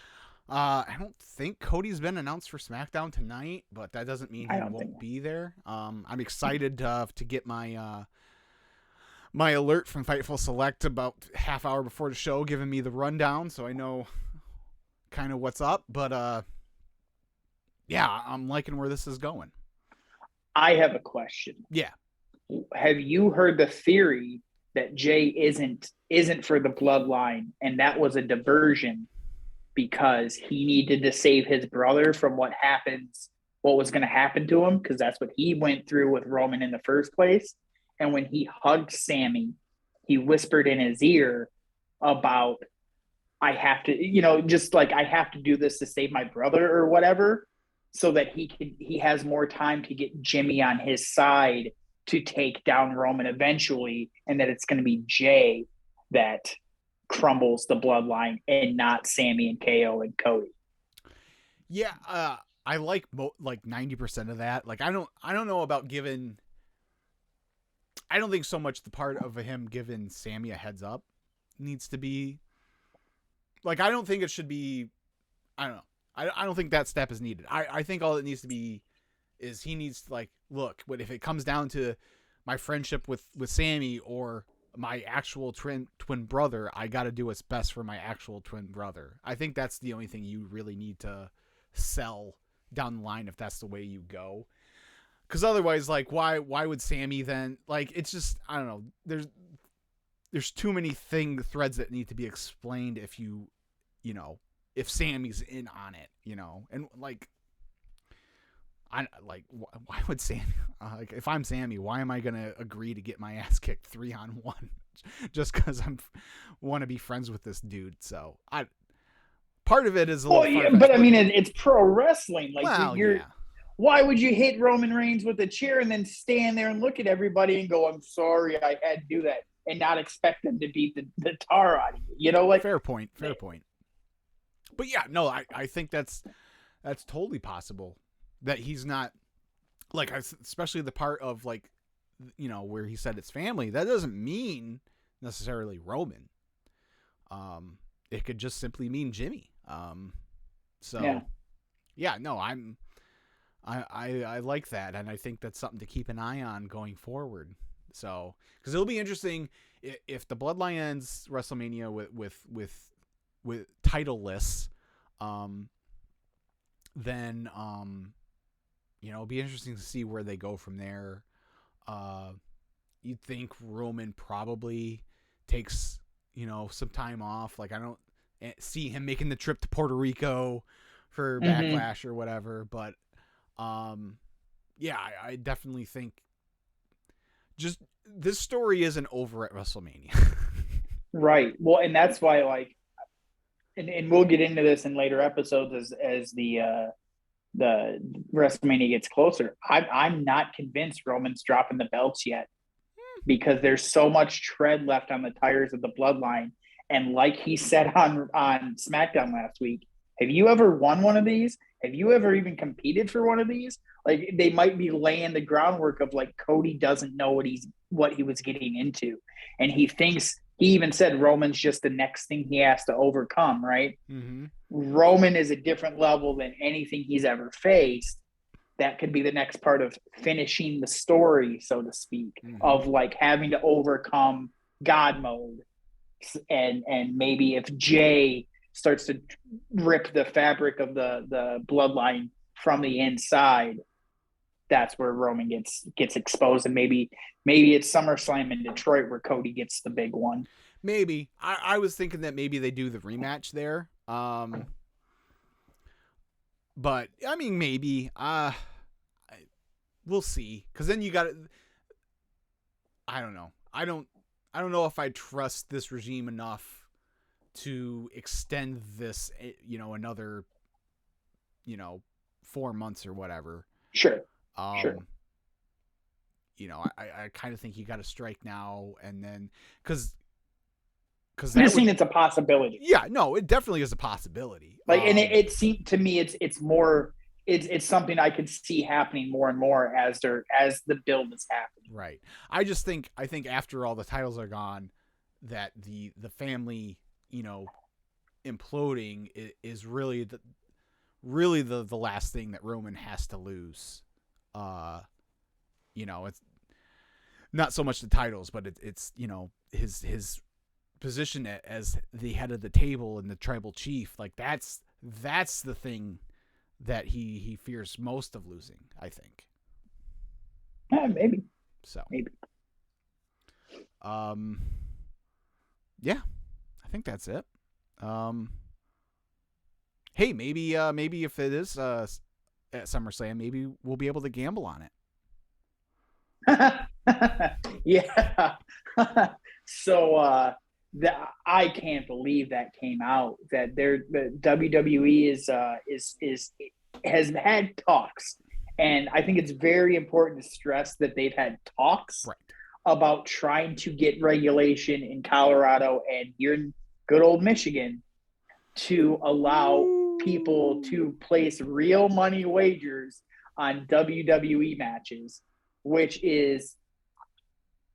I don't think Cody's been announced for SmackDown tonight, but that doesn't mean he won't be there. I'm excited to get my my alert from Fightful Select about half hour before the show, giving me the rundown, so I know kind of what's up. But I'm liking where this is going. I have a question. Yeah. Have you heard the theory that Jay isn't for the Bloodline, and that was a diversion because he needed to save his brother from what was going to happen to him, because that's what he went through with Roman in the first place. And when he hugged Sami, he whispered in his ear about, I have to, I have to do this to save my brother or whatever, so that he has more time to get Jimmy on his side to take down Roman eventually, and that it's going to be Jay that crumbles the Bloodline and not Sami and KO and Cody. Yeah, I like 90% of that. Like, I don't know about giving. I don't think so much the part of him giving Sami a heads up needs to be. Like, I don't think it should be. I don't know. I don't think that step is needed. I think all it needs to be is he needs to, like, look, but if it comes down to my friendship with Sami or my actual twin brother, I got to do what's best for my actual twin brother. I think that's the only thing you really need to sell down the line if that's the way you go. Because otherwise, like, why would Sami then, like, it's just, I don't know. There's too many threads that need to be explained if if Sami's in on it, and like, why would Sami, like, if I'm Sami, why am I going to agree to get my ass kicked 3-on-1 just because I want to be friends with this dude? So part of it is a little far-fetched, but I mean, it's pro wrestling. Like, well, why would you hit Roman Reigns with a chair and then stand there and look at everybody and go, I'm sorry, I had to do that, and not expect them to beat the tar out of you? Like, fair point. But yeah, no, I think that's totally possible. That he's not, like, especially the part of, like, where he said it's family. That doesn't mean necessarily Roman. It could just simply mean Jimmy. So yeah, no, I like that, and I think that's something to keep an eye on going forward. So, because it'll be interesting if the Bloodline ends WrestleMania with title lists, then it'll be interesting to see where they go from there. You'd think Roman probably takes, some time off. Like, I don't see him making the trip to Puerto Rico for Backlash or whatever. But, I definitely think just this story isn't over at WrestleMania. Right. Well, and that's why, like, and we'll get into this in later episodes as the WrestleMania gets closer. I'm not convinced Roman's dropping the belts yet, because there's so much tread left on the tires of the Bloodline. And like he said on SmackDown last week, have you ever won one of these? have you ever even competed for one of these? Like, they might be laying the groundwork of like Cody doesn't know what he was getting into, and he thinks he even said Roman's just the next thing he has to overcome, right? Mm-hmm. Roman is a different level than anything he's ever faced. That could be the next part of finishing the story, so to speak, of like having to overcome God mode. And maybe if Jay starts to rip the fabric of the bloodline from the inside, that's where Roman gets exposed. And maybe it's SummerSlam in Detroit where Cody gets the big one. Maybe. I was thinking that maybe they do the rematch there. But I mean, maybe. We'll see. Because then you got to. I don't know. I don't know if I trust this regime enough to extend this, another, 4 months or whatever. Sure. Sure. I kind of think you got to strike now and then, because I'm just saying it's a possibility. Yeah, no, it definitely is a possibility. Like, and it seemed to me it's more. It's something I could see happening more and more as the build is happening. Right. I think after all the titles are gone, that the family, imploding is really the last thing that Roman has to lose. It's not so much the titles, but it's his position as the head of the table and the tribal chief. Like that's the thing that he fears most of losing, I think. Yeah, maybe. So maybe. Yeah, I think that's it. Hey, maybe if it is at SummerSlam, maybe we'll be able to gamble on it. Yeah. So I can't believe that came out that the WWE has had talks, and I think it's very important to stress that they've had talks about trying to get regulation in Colorado and here in good old Michigan to allow people to place real money wagers on WWE matches, which is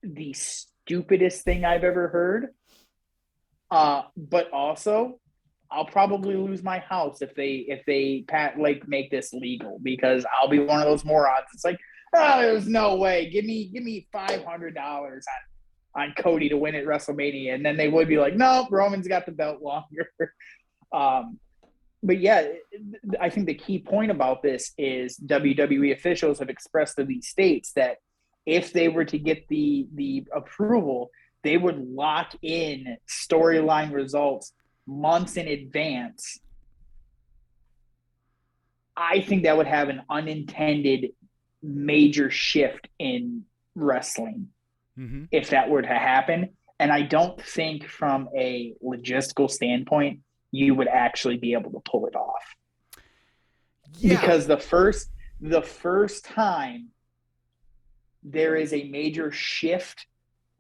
the stupidest thing I've ever heard. But also, I'll probably lose my house if they make this legal, because I'll be one of those morons. It's like, oh, there's no way. Give me $500 on Cody to win at WrestleMania, and then they would be like, no, Roman's got the belt longer. But yeah, I think the key point about this is WWE officials have expressed to these states that if they were to get the approval, they would lock in storyline results months in advance. I think that would have an unintended major shift in wrestling if that were to happen. And I don't think from a logistical standpoint, you would actually be able to pull it off. Yeah. Because the first time there is a major shift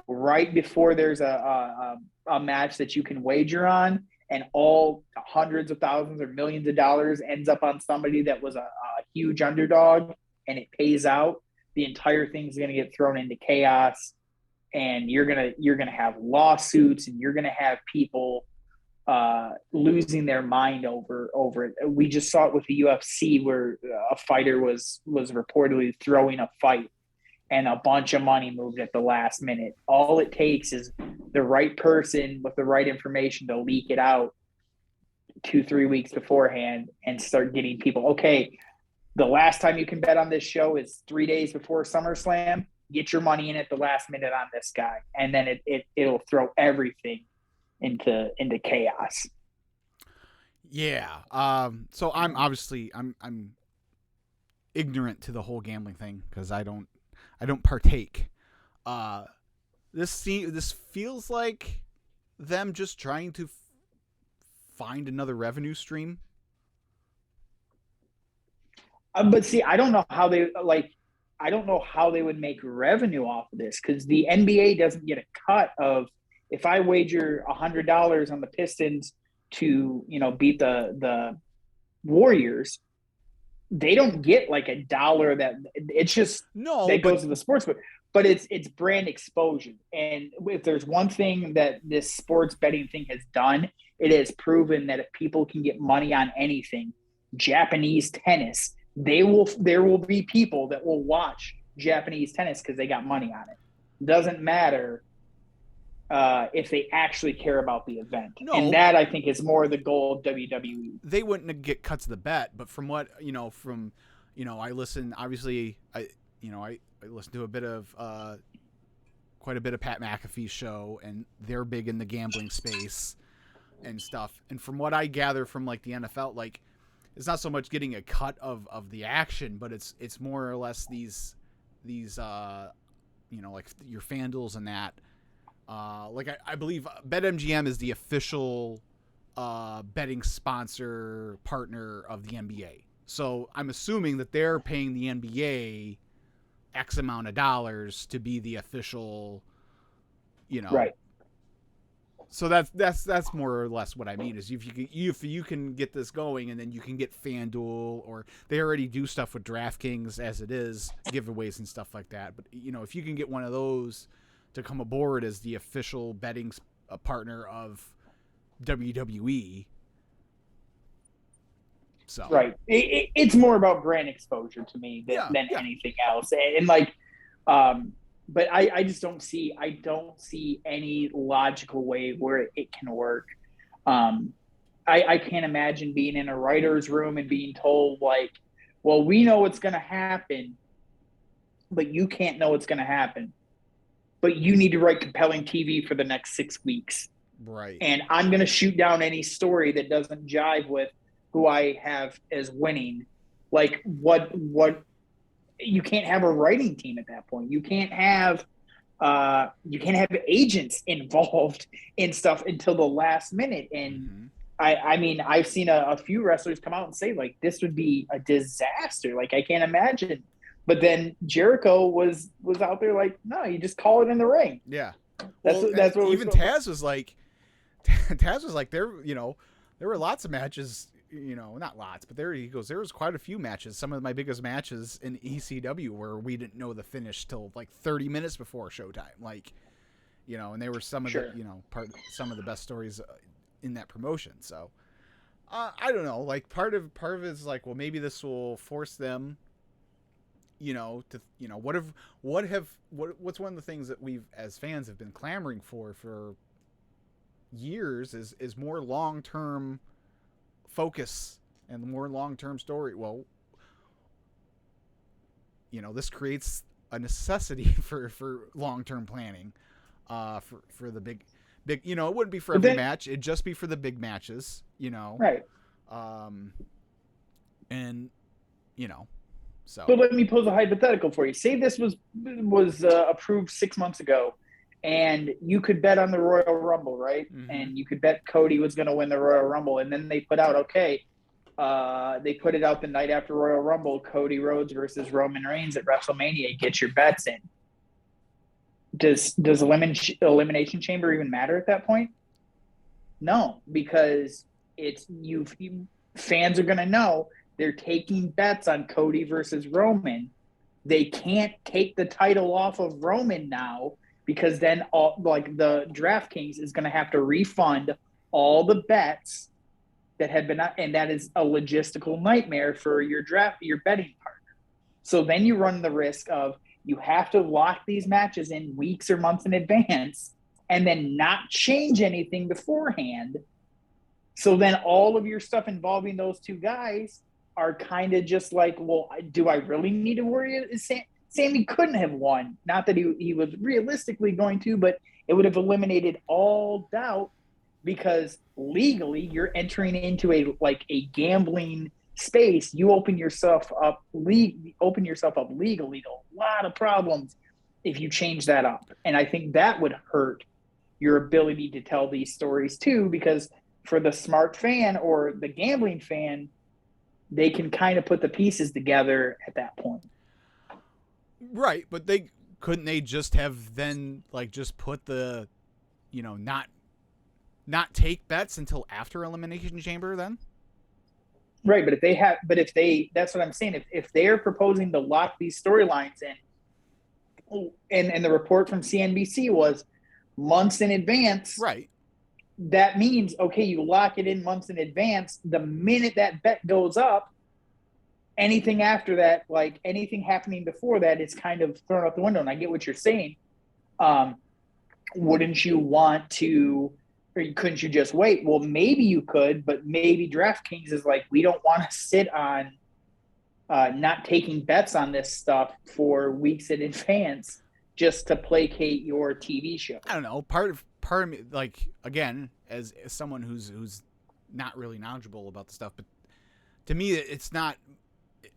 right before there's a match that you can wager on, and all hundreds of thousands or millions of dollars ends up on somebody that was a huge underdog, and it pays out, the entire thing's going to get thrown into chaos, and you're gonna have lawsuits, and you're gonna have people losing their mind over it. We just saw it with the UFC, where a fighter was reportedly throwing a fight, and a bunch of money moved at the last minute. All it takes is the right person with the right information to leak it out 2-3 weeks beforehand and start getting people, okay, the last time you can bet on this show is 3 days before SummerSlam. Get your money in at the last minute on this guy. And then it'll throw everything into chaos. Yeah. So I'm obviously I'm ignorant to the whole gambling thing because I don't partake. This feels like them just trying to find another revenue stream. But see, I don't know how they would make revenue off of this, because the NBA doesn't get a cut of, if I wager $100 on the Pistons to beat the Warriors, they don't get like a dollar that it's just that goes to the sports book. But it's brand exposure. And if there's one thing that this sports betting thing has done, it has proven that if people can get money on anything, Japanese tennis, there will be people that will watch Japanese tennis because they got money on it. Doesn't matter if they actually care about the event. No. And that, I think, is more the goal of WWE. They wouldn't get cuts of the bet, but from what, I listen, obviously, I listen to a bit of, quite a bit of Pat McAfee's show, and they're big in the gambling space and stuff. And from what I gather from, like, the NFL, like, it's not so much getting a cut of the action, but it's more or less these like your FanDuels and that. Like I believe BetMGM is the official betting sponsor partner of the NBA. So I'm assuming that they're paying the NBA X amount of dollars to be the official, Right. So that's more or less what I mean is if you can get this going, and then you can get FanDuel, or they already do stuff with DraftKings as it is, giveaways and stuff like that. But if you can get one of those to come aboard as the official betting partner of WWE. So right, it's more about brand exposure to me than anything else, and like, but I just don't see any logical way where it can work. I can't imagine being in a writer's room and being told like, well, we know what's going to happen, but you can't know what's going to happen. But you need to write compelling TV for the next 6 weeks. Right. And I'm going to shoot down any story that doesn't jive with who I have as winning. Like what you can't have a writing team at that point. You can't have agents involved in stuff until the last minute. And I mean, I've seen a few wrestlers come out and say like, this would be a disaster. Like I can't imagine. But then Jericho was out there like, no, you just call it in the ring. Yeah. That's what even Taz was like, there were lots of matches, not lots, but there was quite a few matches. Some of my biggest matches in ECW where we didn't know the finish till like 30 minutes before showtime. Like, and they were some of the, some of the best stories in that promotion. So I don't know, like part of it is like, well, maybe this will force them, what's one of the things that we've as fans have been clamoring for years is more long-term focus and more long-term story. Well, this creates a necessity for long-term planning, for the big, it wouldn't be for every match. It'd just be for the big matches, Right. And, so. But let me pose a hypothetical for you. Say this was approved 6 months ago, and you could bet on the Royal Rumble, right? Mm-hmm. And you could bet Cody was going to win the Royal Rumble, and then they put out, they put it out the night after Royal Rumble, Cody Rhodes versus Roman Reigns at WrestleMania. Get your bets in. Does Elimination Chamber even matter at that point? No, because fans are going to know. They're taking bets on Cody versus Roman. They can't take the title off of Roman now because then the DraftKings is going to have to refund all the bets that had been, and that is a logistical nightmare for your betting partner. So then you run the risk of you have to lock these matches in weeks or months in advance and then not change anything beforehand. So then all of your stuff involving those two guys are kind of just like, well, do I really need to worry? Sami couldn't have won. Not that he was realistically going to, but it would have eliminated all doubt because legally you're entering into a gambling space. You open yourself up legally to a lot of problems if you change that up. And I think that would hurt your ability to tell these stories too, because for the smart fan or the gambling fan, they can kind of put the pieces together at that point. Right, but couldn't they just have then just put the, not take bets until after Elimination Chamber then? Right, that's what I'm saying. If they're proposing to lock these storylines in, and the report from CNBC was months in advance, Right. that means, okay, you lock it in months in advance. The minute that bet goes up, anything after that, like anything happening before that, is kind of thrown out the window. And I get what you're saying. Wouldn't you want to, or couldn't you just wait? Well, maybe you could, but maybe DraftKings is like, we don't want to sit on not taking bets on this stuff for weeks in advance just to placate your TV show. I don't know. Part of me, like, again, as someone who's not really knowledgeable about the stuff, but to me, it's not.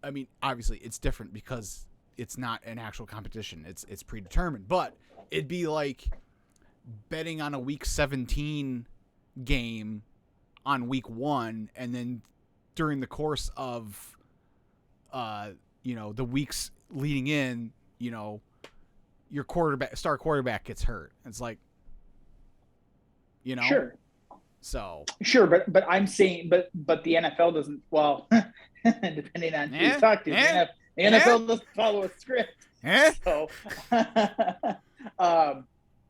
I mean, obviously, it's different because it's not an actual competition. It's predetermined. But it'd be like betting on a week 17 game on week 1, and then during the course of the weeks leading in, your star quarterback gets hurt. It's like, Sure. So sure, but I'm saying, but the NFL doesn't. Well, depending on who you talk to, the NFL doesn't follow a script. So,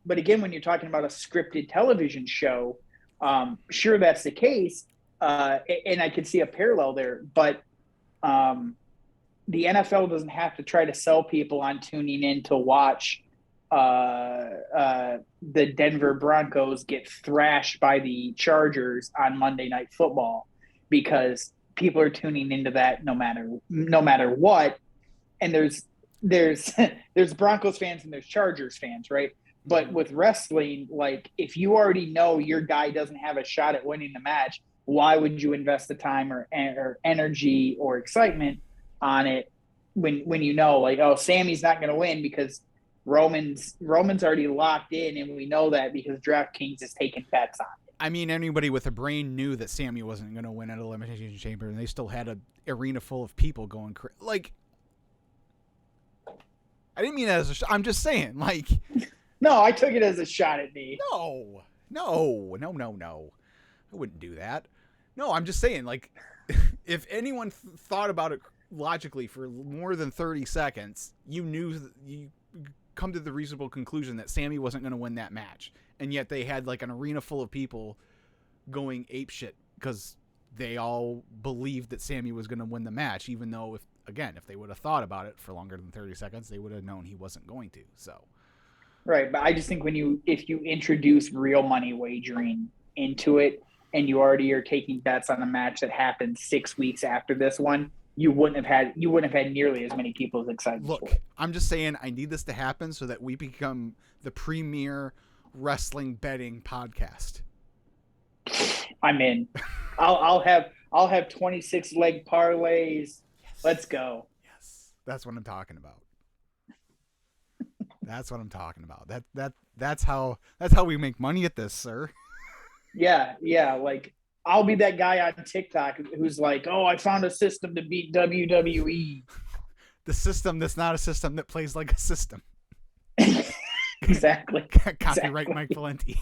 but again, when you're talking about a scripted television show, sure, that's the case, and I could see a parallel there. But the NFL doesn't have to try to sell people on tuning in to watch the Denver Broncos get thrashed by the Chargers on Monday Night Football, because people are tuning into that no matter what. And there's Broncos fans and there's Chargers fans, right? But with wrestling, like, if you already know your guy doesn't have a shot at winning the match, why would you invest the time or energy or excitement on it when you know, like, oh, Sami's not going to win because Roman's already locked in, and we know that because DraftKings is taking bets on it. I mean, anybody with a brain knew that Sami wasn't going to win at Elimination Chamber, and they still had an arena full of people going like. I didn't mean that as I'm just saying, like. No, I took it as a shot at me. No. I wouldn't do that. No, I'm just saying, like, if anyone thought about it logically for more than 30 seconds, you come to the reasonable conclusion that Sami wasn't going to win that match. And yet they had, like, an arena full of people going apeshit because they all believed that Sami was going to win the match, even though, if they would have thought about it for longer than 30 seconds, they would have known he wasn't going to. So. Right, but I just think if you introduce real money wagering into it, and you already are taking bets on a match that happened 6 weeks after this one, you wouldn't have had nearly as many people as excited. Look, I'm just saying, I need this to happen so that we become the premier wrestling betting podcast. I'm in. I'll have 26 leg parlays. Yes. Let's go. Yes, that's what I'm talking about. That's what I'm talking about. That's how we make money at this, sir. Yeah. Like, I'll be that guy on TikTok who's like, "Oh, I found a system to beat WWE." The system that's not a system that plays like a system. Exactly. Copyright Mike Valenti.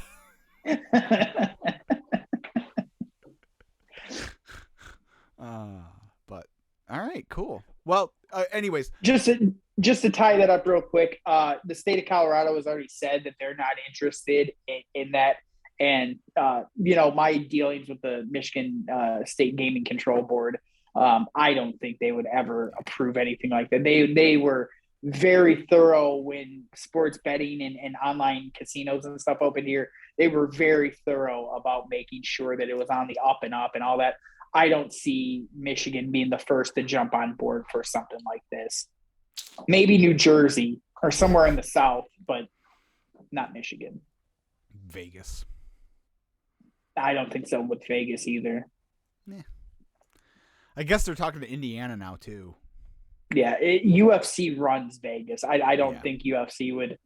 But all right, cool. Well, anyways, just to tie that up real quick, the state of Colorado has already said that they're not interested in that. And, my dealings with the Michigan State Gaming Control Board, I don't think they would ever approve anything like that. They were very thorough when sports betting and online casinos and stuff opened here. They were very thorough about making sure that it was on the up and up and all that. I don't see Michigan being the first to jump on board for something like this. Maybe New Jersey or somewhere in the South, but not Michigan. Vegas. I don't think so with Vegas either. Yeah. I guess they're talking to Indiana now too. Yeah, UFC runs Vegas. I don't think UFC would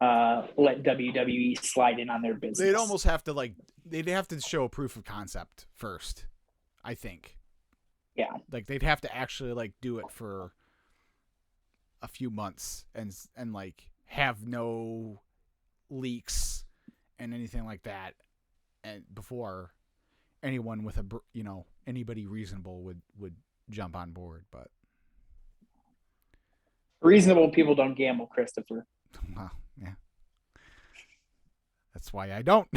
let WWE slide in on their business. They'd almost have to they'd have to show a proof of concept first, I think. Yeah. Like, they'd have to actually do it for a few months and have no leaks and anything like that, and before anyone with anybody reasonable would jump on board. But reasonable people don't gamble, Christopher. well, yeah, that's why I don't.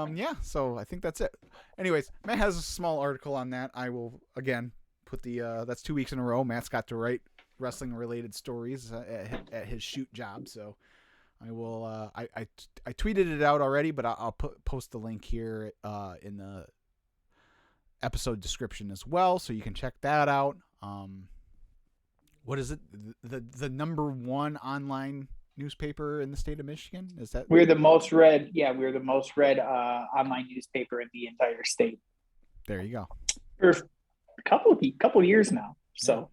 Yeah, so I think that's it. Anyways, Matt has a small article on that. I will again put that's 2 weeks in a row. Matt's got to write wrestling related stories at his shoot job, so I will. I tweeted it out already, but I'll post the link here in the episode description as well, so you can check that out. What is it? The number one online newspaper in the state of Michigan? Is that we're the most read? Yeah, we're the most read online newspaper in the entire state. There you go. For a couple years now. So,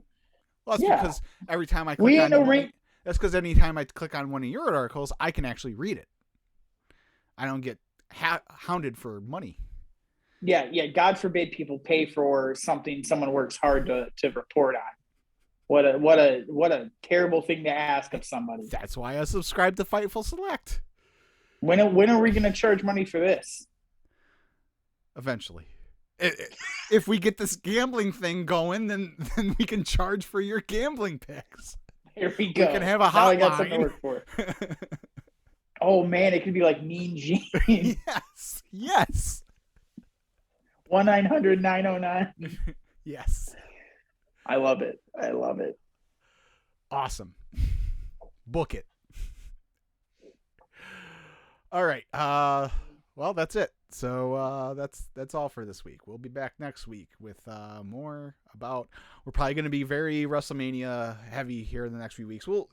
well, that's because every time I click we ain't on no rank. That's because anytime I click on one of your articles, I can actually read it. I don't get hounded for money. Yeah. God forbid people pay for something someone works hard to report on. What a terrible thing to ask of somebody. That's why I subscribe to Fightful Select. When are we going to charge money for this? Eventually. If we get this gambling thing going, then we can charge for your gambling picks. Here we go. We can have a hotline. Now I got something to work for. Oh man, it could be like Mean Gene. Yes. 1-900-909. Yes. I love it. Awesome. Book it. All right. Well, that's it. So that's all for this week. We'll be back next week with more about. We're probably going to be very WrestleMania heavy here in the next few weeks. We'll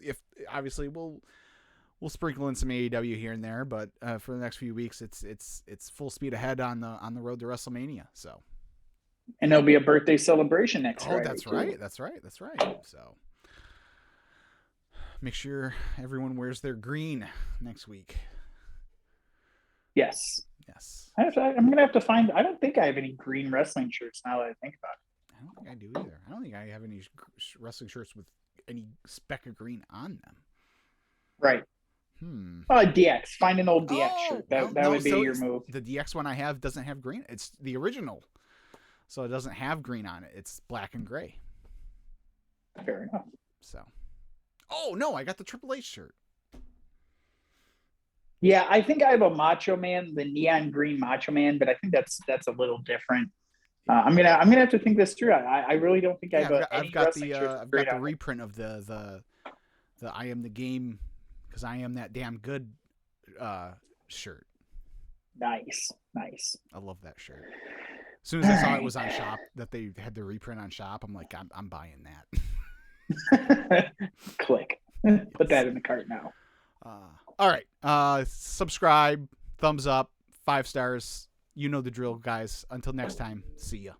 sprinkle in some AEW here and there, but for the next few weeks, it's full speed ahead on the road to WrestleMania. So. And there'll be a birthday celebration next Friday. That's right. So make sure everyone wears their green next week. Yes. I'm going to have to find. I don't think I have any green wrestling shirts now that I think about it. I don't think I do either. I don't think I have any wrestling shirts with any speck of green on them. Right. DX. Find an old DX shirt. That would be your move. The DX one I have doesn't have green. It's the original. So it doesn't have green on it. It's black and gray. Fair enough. So. Oh, no. I got the Triple H shirt. Yeah, I think I have a Macho Man, the neon green Macho Man, but I think that's a little different. I'm gonna have to think this through. I really don't think I've got the reprint of the I Am the Game because I am that damn good shirt. Nice. I love that shirt. As soon as I saw it was on Shop, that they had the reprint on Shop, I'm like, I'm buying that. Click. Put that in the cart now. All right. Subscribe, thumbs up, 5 stars. You know the drill, guys. Until next time, see ya.